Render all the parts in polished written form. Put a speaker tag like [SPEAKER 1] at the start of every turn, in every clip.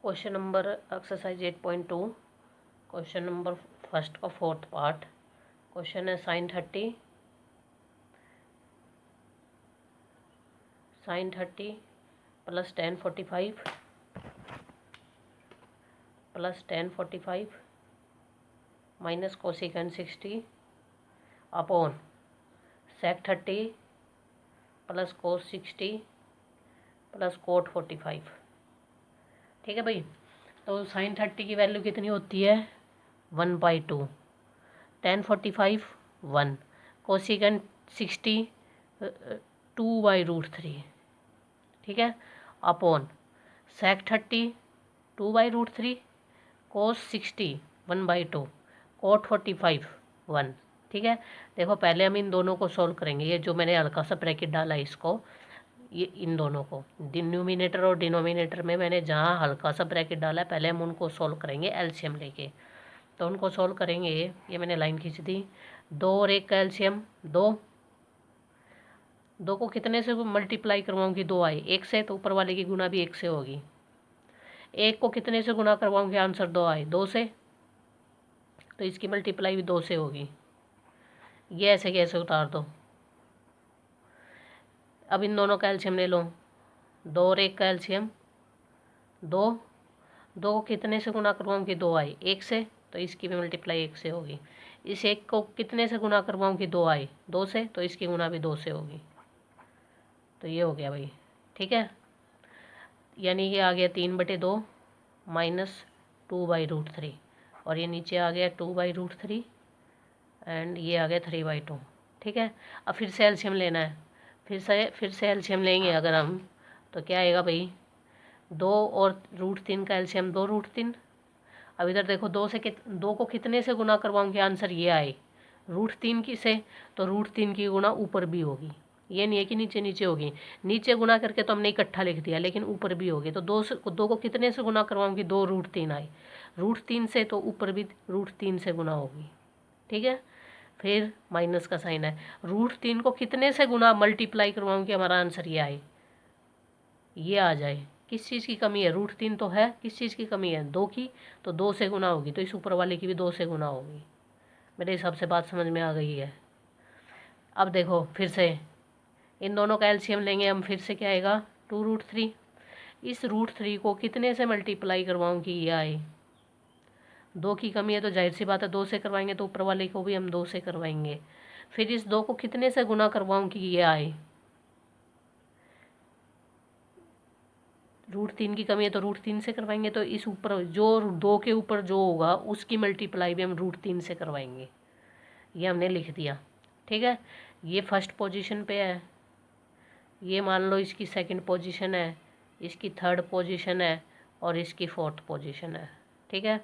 [SPEAKER 1] Question number exercise 8.2 question number first का fourth part. Question है sin30 plus tan 45 minus cosecant 60 upon sec30 plus cos 60 plus cot 45। ठीक है भाई, तो sin30 की वैल्यू कितनी होती है 1/2, tan 45 1, कोसिकेंट 60 2/√3। ठीक है, अपॉन sec30 2/√3, cos 60 1/2, cot 45 1। ठीक है, देखो पहले हम इन दोनों को सॉल्व करेंगे। ये जो मैंने हल्का सा ब्रैकेट डाला है इसको, ये इन दोनों को न्यूमिनेटर और डिनोमिनेटर में मैंने जहाँ हल्का सा ब्रैकेट डाला है, पहले हम उनको सॉल्व करेंगे एलसीएम लेके। तो उनको सॉल्व करेंगे, ये मैंने लाइन खींच दी। 2 और 1 का एलसीएम 2, 2 को कितने से मल्टीप्लाई करवाऊंगी 2 आए 1 से, तो ऊपर वाले की गुना भी 1 से होगी। 1 को कितने से गुना करवाऊंगी आंसर 2 आए 2 से, तो इसकी मल्टीप्लाई भी 2 से होगी। ये ऐसे कैसे उतार दो। अब इन दोनों का एलसीएम ले लो। 2 और 1 का एलसीएम 2, 2 को कितने से गुना करवाऊंगी 2 आए 1 से, तो इसकी भी मल्टीप्लाई 1 से होगी। इस 1 को कितने से गुना करवाऊंगी 2 आए 2 से, तो इसकी गुना भी 2 से होगी। तो ये हो गया भाई। ठीक है, यानी ये आ गया 3/2 माइनस 2/√3, और ये नीचे आ गया 2/√3 एंड ये आ गया 3/2। ठीक है, अब फिर से एलसीएम लेना है। फिर से एलसीएम लेंगे अगर हम, तो क्या आएगा भाई 2 और √3 का एलसीएम 2√3। अब इधर देखो 2 को कितने से गुना करवाऊंगी आंसर ये आए √3 की से, तो √3 की गुना ऊपर भी होगी। ये नहीं है कि नीचे नीचे होगी, नीचे गुना करके तो हमने इकट्ठा लिख दिया, लेकिन ऊपर भी होगी। तो 2 को कितने से गुना करवाऊंगी 2√3 आए √3 से, तो ऊपर भी √3 से गुना होगी। ठीक है, फिर माइनस का साइन है। √3 को कितने से गुना मल्टीप्लाई करवाऊंगी हमारा आंसर ये आए, ये आ जाए। किस चीज़ की कमी है, √3 तो है, किस चीज़ की कमी है 2 की, तो 2 से गुना होगी, तो इस ऊपर वाले की भी 2 से गुना होगी। मेरे हिसाब से बात समझ में आ गई है। अब देखो फिर से इन दोनों का एलसीएम लेंगे हम, फिर से क्या आएगा 2√3। इस √3 को कितने से मल्टीप्लाई करवाऊंगी ये आए, 2 की कमी है तो जाहिर सी बात है 2 से करवाएंगे, तो ऊपर वाले को भी हम 2 से करवाएंगे। फिर इस 2 को कितने से गुना करवाऊंगी ये आए, √3 की कमी है तो √3 से करवाएंगे, तो इस ऊपर जो 2 के ऊपर जो होगा उसकी मल्टीप्लाई भी हम √3 से करवाएंगे। ये हमने लिख दिया। ठीक है, ये फर्स्ट पोजीशन पे है, ये मान लो इसकी सेकंड पोजीशन है, इसकी थर्ड पोजीशन है, और इसकी फोर्थ पोजीशन है। ठीक है,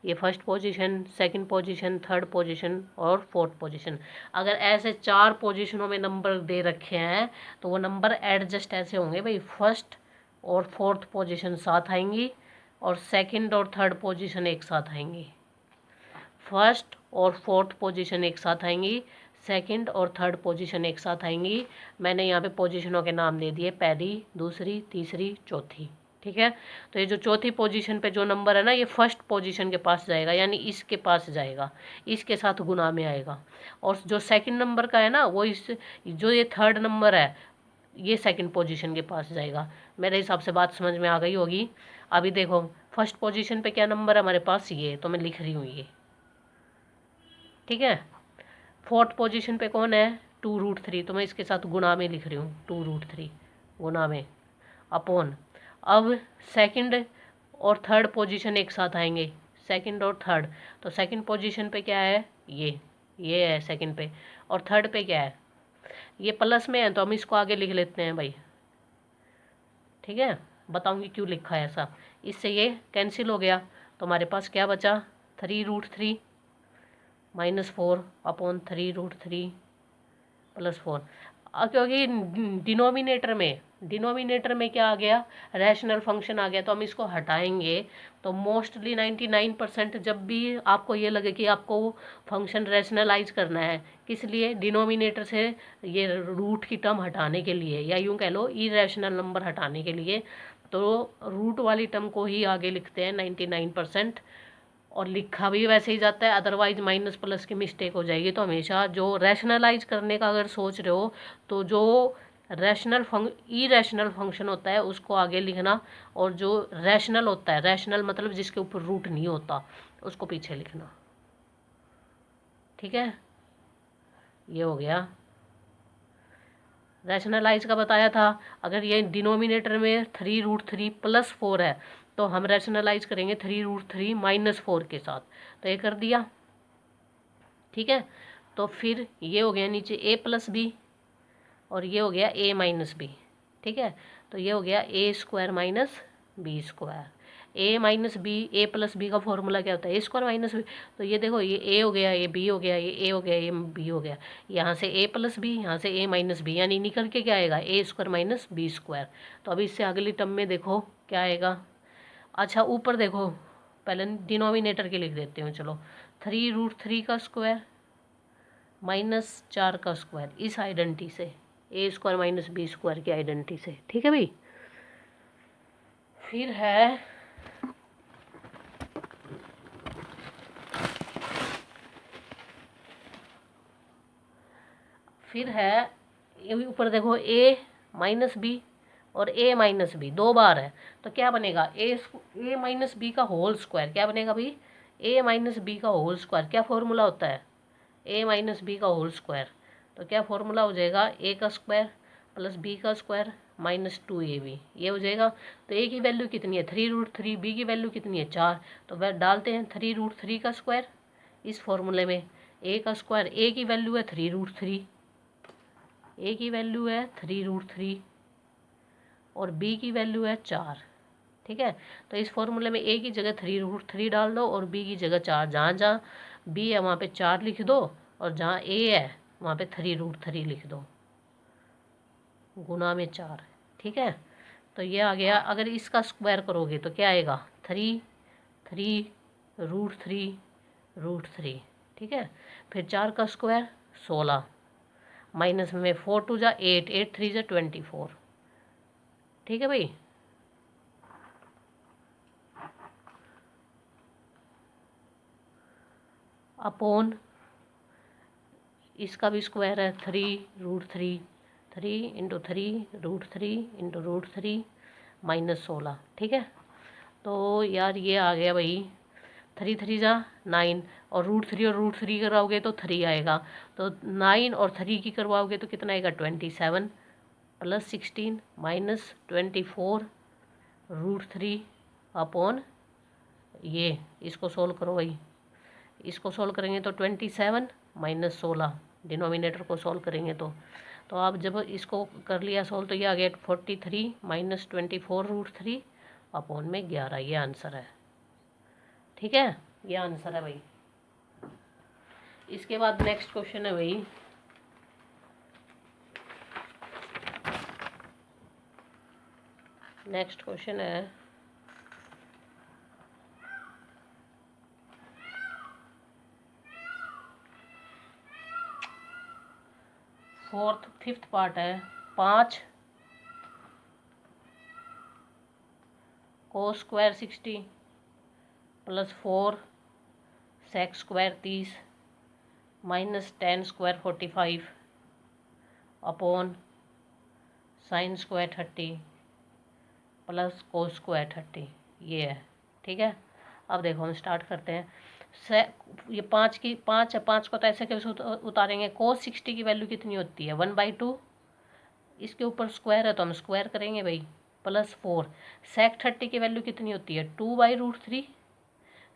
[SPEAKER 1] ये first position, second position, third position और फोर्थ पोजीशन। अगर ऐसे 4 पोजीशनों में नंबर दे रखे हैं, तो वो नंबर एडजस्ट ऐसे होंगे भाई, फर्स्ट और फोर्थ पोजीशन साथ आएंगी, और सेकंड और थर्ड पोजीशन एक साथ आएंगी। फर्स्ट और फोर्थ पोजीशन एक साथ आएंगी, सेकंड और थर्ड पोजीशन एक साथ आएंगी। मैंने यहाँ पे पोजीशनों के नाम दे दिए, पहली, दूसरी, तीसरी, चौथी। ठीक है, तो ये जो चौथी पोजीशन पे जो नंबर है ना, ये फर्स्ट पोजीशन के पास जाएगा, यानी इसके पास जाएगा, इसके साथ गुना में आएगा। और जो सेकंड नंबर का है ना, वो इस जो ये थर्ड नंबर है, ये सेकंड पोजीशन के पास जाएगा। मेरे हिसाब से बात समझ में आ गई होगी। अभी देखो फर्स्ट पोजीशन पे क्या नंबर है हमारे पास, ये तो मैं लिख रही हूँ ये। ठीक है, फोर्थ पोजीशन पे कौन है 2√3, तो मैं इसके साथ गुना में लिख रही हूँ 2√3 गुना में, अपॉन। अब सेकंड और थर्ड पोजीशन एक साथ आएंगे, सेकंड और थर्ड, तो सेकंड पोजीशन पे क्या है ये है सेकंड पे, और थर्ड पे क्या है, ये प्लस में है, तो हम इसको आगे लिख लेते हैं भाई। ठीक है, बताऊंगी क्यों लिखा है ऐसा। इससे ये कैंसिल हो गया, तो हमारे पास क्या बचा 3√3 -4 अपॉन 3√3 +4। क्योंकि डिनोमिनेटर में क्या आ गया, रैशनल फंक्शन आ गया, तो हम इसको हटाएंगे। तो मोस्टली 99% जब भी आपको ये लगे कि आपको फंक्शन रैशनलाइज करना है, किस लिए, डिनोमिनेटर से ये रूट की टर्म हटाने के लिए, या यूँ कह लो इरेशनल नंबर हटाने के लिए, तो रूट वाली टर्म को ही आगे लिखते हैं 99%। और लिखा भी वैसे ही जाता है, अदरवाइज माइनस प्लस की मिस्टेक हो जाएगी। तो हमेशा जो रैशनलाइज करने का अगर सोच रहे हो, तो जो इरेशनल फंक्शन होता है उसको आगे लिखना, और जो रैशनल होता है, रैशनल मतलब जिसके ऊपर रूट नहीं होता, उसको पीछे लिखना। ठीक है, ये हो गया। रैशनलाइज का बताया था, अगर ये डिनोमिनेटर में 3√3 + 4 है, तो हम रैशनलाइज करेंगे 3√3 - 4 के साथ। तो ये कर दिया। ठीक है, तो फिर ये हो गया नीचे a+b, और ये हो गया a-b। ठीक है, तो ये हो गया a² - b²। a+b का फॉर्मूला क्या होता है, a² - b। तो ये देखो, ये a हो गया, ये b हो गया, ये a हो गया, ये b हो गया। यहाँ से a+b, यहाँ से a-b, यानी निकल के क्या आएगा, a² - b²। तो अभी इससे अगली टर्म में देखो क्या आएगा। अच्छा, ऊपर देखो, पहले डिनोमिनेटर के लिख देते हूँ, चलो। 3√3 का स्क्वायर -4 का स्क्वायर, इस आइडेंटिटी से, a² - b² की आइडेंटिटी से। ठीक है भाई। फिर है ये ऊपर देखो, a-b और a-b 2 बार है, तो क्या बनेगा, a-b का होल स्क्वायर। क्या बनेगा भाई, a-b का होल स्क्वायर। क्या फॉर्मूला होता है, a-b का होल स्क्वायर। तो क्या फॉर्मूला हो जाएगा, a का स्क्वायर + b का स्क्वायर -2ab, ये हो जाएगा। तो a की वैल्यू कितनी है, 3√3, b की वैल्यू कितनी है, 4। तो वह डालते हैं 3√3 का स्क्वायर इस फॉर्मूले में, a का स्क्वायर, a की वैल्यू है 3√3, a की वैल्यू है 3√3, और b की वैल्यू है 4। ठीक है, तो इस फॉर्मूले में a की जगह 3√3 डाल दो, और b की जगह 4। जहाँ जहाँ b है वहाँ पे 4 लिख दो, और जहाँ a है वहाँ पे 3√3 लिख दो, गुना में 4। ठीक है, तो ये आ गया। अगर इसका स्क्वायर करोगे तो क्या आएगा, 3√3√3। ठीक है, फिर 4 का स्क्वायर 16, माइनस में 4 × 2 = 8, 8 × 3 = 24। ठीक है भाई। अपॉन इसका भी स्क्वायर है 3√3, 3 × 3√3 × √3 -16। ठीक है, तो यार ये आ गया भाई, 3 × 3 = 9, और √3 और √3 कराओगे तो 3 आएगा। तो 9 और 3 की करवाओगे तो कितना आएगा, 27 + 16 -24 √3 अपॉन ये। इसको सोल्व करो भाई, इसको सोल्व करेंगे तो 27 - 16, डिनोमिनेटर को सोल्व करेंगे तो आप जब इसको कर लिया सोल्व, तो ये आ गया 43 - 24 √3 अपॉन में 11। ये आंसर है। ठीक है, ये आंसर है भाई। इसके बाद नेक्स्ट क्वेश्चन है भाई, नेक्स्ट क्वेश्चन है 5th पार्ट है। 5 cos² 60 + 4 sec² 30 -tan² 45 upon sin² 30 + cos² 30, ये है। ठीक है, अब देखो हम स्टार्ट करते हैं। ये 5 की 5 है, 5 को तो ऐसे कैसे उतारेंगे, cos 60 की वैल्यू कितनी होती है, 1/2। इसके ऊपर स्क्वायर है तो हम स्क्वायर करेंगे भाई, +4। sec 30 की वैल्यू कितनी होती है, 2/√3।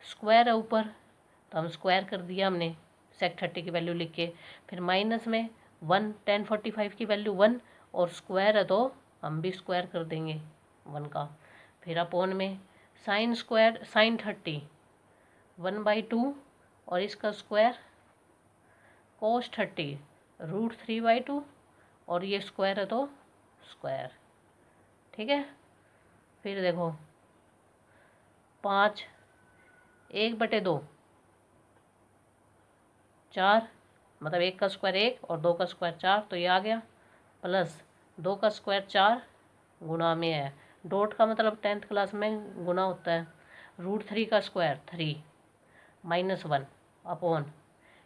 [SPEAKER 1] स्क्वायर है ऊपर, तो हम स्क्वायर कर दिया हमने sec 30 की वैल्यू लिख के। फिर माइनस में 1, tan 45 की वैल्यू 1, और स्क्वायर है तो हम भी स्क्वायर कर देंगे 1 का। फिर अपॉन में sin 30 1/2, और इसका स्क्वायर cos 30 √3/2, और ये स्क्वायर है तो स्क्वायर, ठीक है। फिर देखो 5, 1/2 4, मतलब 1 का स्क्वायर 1 और 2 का स्क्वायर 4, तो ये आ गया। प्लस 2 का स्क्वायर 4 गुना में है, डॉट का मतलब 10th क्लास में गुना होता है। √3 का स्क्वायर 3 -1 अपॉन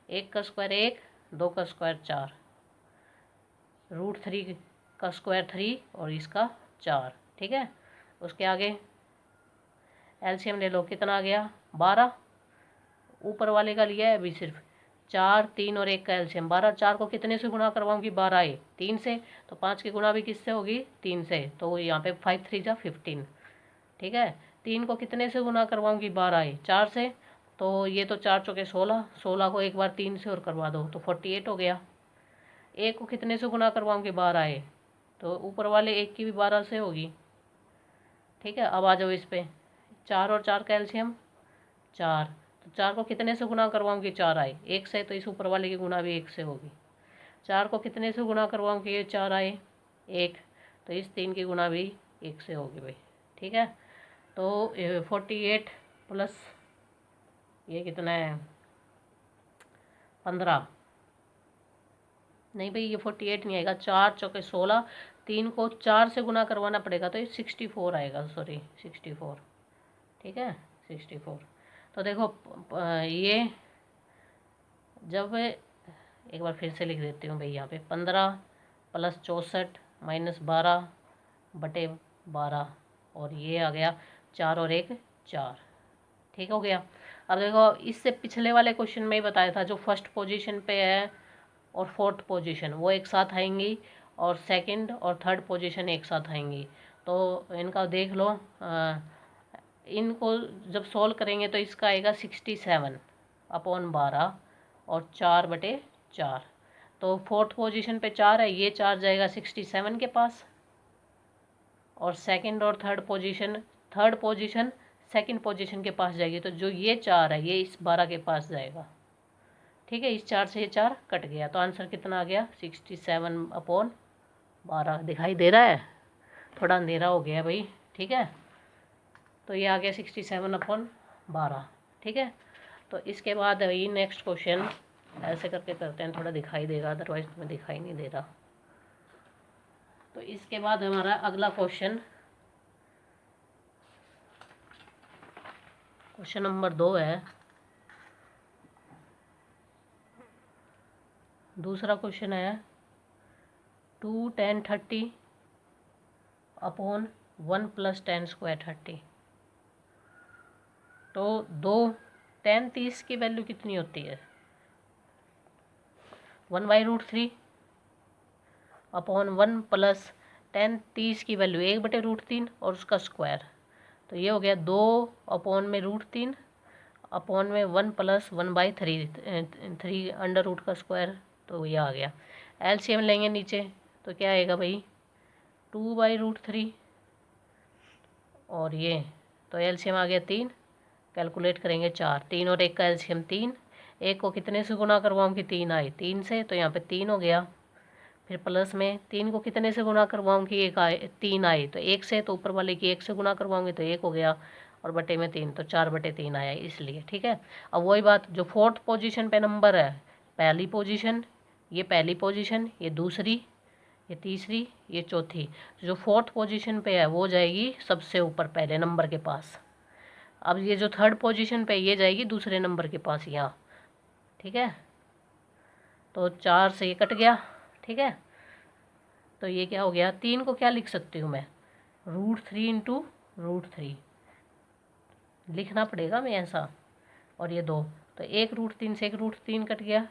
[SPEAKER 1] 1 का स्क्वायर 1, 2 का स्क्वायर 4, √3 का स्क्वायर 3 और इसका 4, ठीक है। उसके आगे एलसीएम ले लो, कितना आ गया 12, ऊपर वाले का लिया है अभी सिर्फ 4, 3 और 1 का एलसीएम 12। 4 को कितने से गुणा करवाऊंगी 12 आए 3 से, तो 5 की गुणा भी किससे होगी 3 से, तो यहाँ पे 5 3 जा 15, ठीक है। 3 को कितने से गुणा करवाऊंगी 12 आए 4 से, तो ये तो 4 चौके 16, 16 को एक बार 3 से और करवा दो तो 48 हो गया। 1 को कितने से गुणा करवाऊंगी 12 आए, तो ऊपर वाले 1 की भी 12 से होगी, ठीक है। अब आ जाओ इस पे, 4 और 4 का एलसीएम 4, तो 4 को कितने से गुणा करवाऊंगी 4 आए 1 से, तो इस ऊपर वाले की गुणा भी 1 से होगी। 4 को कितने से गुणा करवाऊंगी ये 4 आए 1, तो इस 3 की गुणा भी 1 से होगी भाई, ठीक है। तो 48 प्लस ये कितना है 15, नहीं भाई ये 48 नहीं आएगा, 4 चौके 16, 3 को 4 से गुना करवाना पड़ेगा तो ये 64 आएगा, सॉरी 64, ठीक है 64। तो देखो ये जब एक बार फिर से लिख देती हूँ भाई, यहाँ पे 15 + 64 -12/12 और ये आ गया 4 और 1 4, ठीक हो गया। अब देखो इससे पिछले वाले क्वेश्चन में ही बताया था, जो फर्स्ट पोजीशन पे है और फोर्थ पोजीशन वो एक साथ आएंगी और सेकंड और थर्ड पोजीशन एक साथ आएंगी। तो इनका देख लो, इनको जब सॉल्व करेंगे तो इसका आएगा 67/12 और 4/4। तो फोर्थ पोजीशन पे 4 है, ये 4 जाएगा 67 के पास, और सेकंड और थर्ड पोजीशन सेकंड पोजीशन के पास जाएगी, तो जो ये 4 है ये इस 12 के पास जाएगा, ठीक है। इस 4 से ये 4 कट गया, तो आंसर कितना आ गया 67/12। दिखाई दे रहा है, थोड़ा अंधेरा हो गया भाई, ठीक है। तो ये आ गया 67/12, ठीक है। तो इसके बाद भाई नेक्स्ट क्वेश्चन ऐसे करके करते हैं, थोड़ा दिखाई देगा, अदरवाइज तुम्हें दिखाई नहीं दे रहा। तो इसके बाद हमारा अगला क्वेश्चन नंबर 2 है। दूसरा क्वेश्चन है 2 tan 30 अपॉन 1 + tan स्क्वायर 30। तो 2 tan 30 की वैल्यू कितनी होती है 1/√3 अपॉन 1 + tan 30 की वैल्यू 1/√3 और उसका स्क्वायर, तो ये हो गया 2 अपॉन में √3 अपॉन में 1 + 1/3 3 अंडर रूट का स्क्वायर, तो ये आ गया। एलसीएम लेंगे नीचे तो क्या आएगा भाई 2/√3 और ये, तो एलसीएम आ गया 3, कैलकुलेट करेंगे 4, 3 और 1 का एलसीएम 3, 1 को कितने से गुना करवाऊंगी 3 आए 3 से, तो यहाँ पे 3 हो गया। फिर प्लस में 3 को कितने से गुना करवाऊंगी 1 आए 3 आए, तो 1 से, तो ऊपर वाले की 1 से गुना करवाऊंगी तो 1 हो गया, और बटे में 3, तो 4/3 आया इसलिए, ठीक है। अब वही बात, जो फोर्थ पोजीशन पे नंबर है, पहली पोजीशन, ये पहली पोजीशन, ये दूसरी, ये तीसरी, ये चौथी, जो फोर्थ पोजीशन पे है वो जाएगी सबसे ऊपर पहले नंबर के पास। अब ये जो थर्ड पोजीशन पे ये जाएगी दूसरे नंबर के पास यहाँ, ठीक है। तो 4 से ये कट गया, ठीक है। तो ये क्या हो गया, 3 को क्या लिख सकती हूँ मैं √3 × √3 लिखना पड़ेगा मैं ऐसा, और ये 2, तो 1 √3 से 1 √3 कट गया,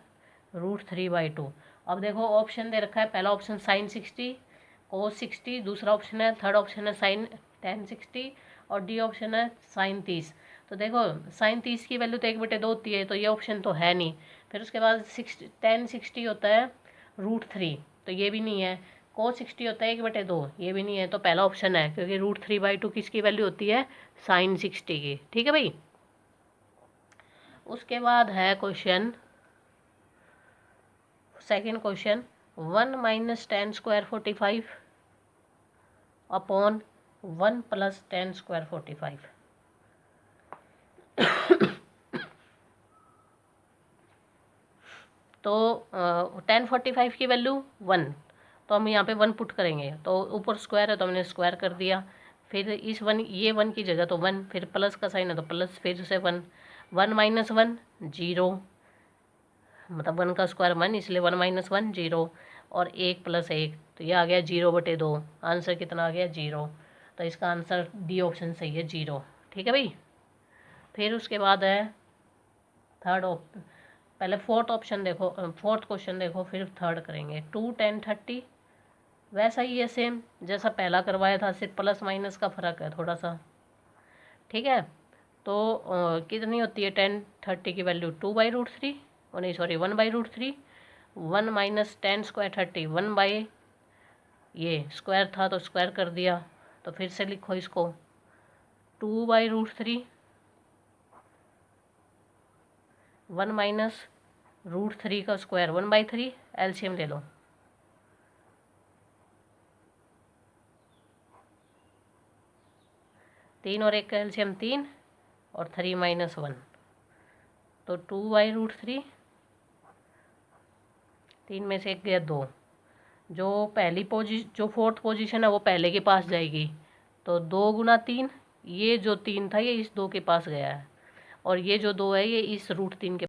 [SPEAKER 1] √3/2। अब देखो ऑप्शन दे रखा है, पहला ऑप्शन sin 60 cos 60, दूसरा ऑप्शन है, थर्ड ऑप्शन है sin tan 60 और डी ऑप्शन है sin 30। तो देखो sin 30 की वैल्यू तो 1/2 होती है, तो ये ऑप्शन तो है नहीं। फिर उसके बाद tan 60 होता है √3, तो ये भी नहीं है। cos 60 होता है 1/2, ये भी नहीं है। तो पहला ऑप्शन है, क्योंकि √3/2 किसकी वैल्यू होती है sin 60 की, ठीक है भाई। उसके बाद है question second question 1 minus ten square 45 upon 1 plus ten square 45। तो 1045 की वैल्यू 1, तो हम यहाँ पे 1 पुट करेंगे, तो ऊपर स्क्वायर है तो हमने स्क्वायर कर दिया। फिर इस 1, ये 1 की जगह तो 1, फिर प्लस का साइन है तो प्लस, फिर से 1, 1 माइनस 1 0, मतलब 1 का स्क्वायर 1, इसलिए 1 माइनस 1 0, और 1 प्लस 1, तो ये आ गया 0/2। आंसर कितना आ गया 0। तो इसका आंसर डी ऑप्शन सही है 0। ठीक है भाई। फिर उसके बाद है पहले फोर्थ ऑप्शन देखो, फोर्थ क्वेश्चन देखो, फिर थर्ड करेंगे। 2 10 30 वैसा ही है सेम जैसा पहला करवाया था, सिर्फ प्लस माइनस का फ़र्क है थोड़ा सा। ठीक है। तो कितनी होती है 10 30 की वैल्यू 2/√3, और नहीं sorry 1/√3। 1 minus ten square 30 1 by, ये स्क्वायर था तो स्क्वायर कर दिया, तो फिर से लिखो इसको 2/√3, 1 माइनस √3 का स्क्वायर 1/3, एलसीएम ले लो। तीन और एक का एलसीएम 3, और 3 माइनस 1, तो 2/√3। 3 में से एक गया 2, जो फोर्थ पोजीशन है वो पहले के पास जाएगी, तो 2 गुना 3, ये जो 3 था ये इस 2 के पास गया है, और ये जो 2 है ये इस √3 के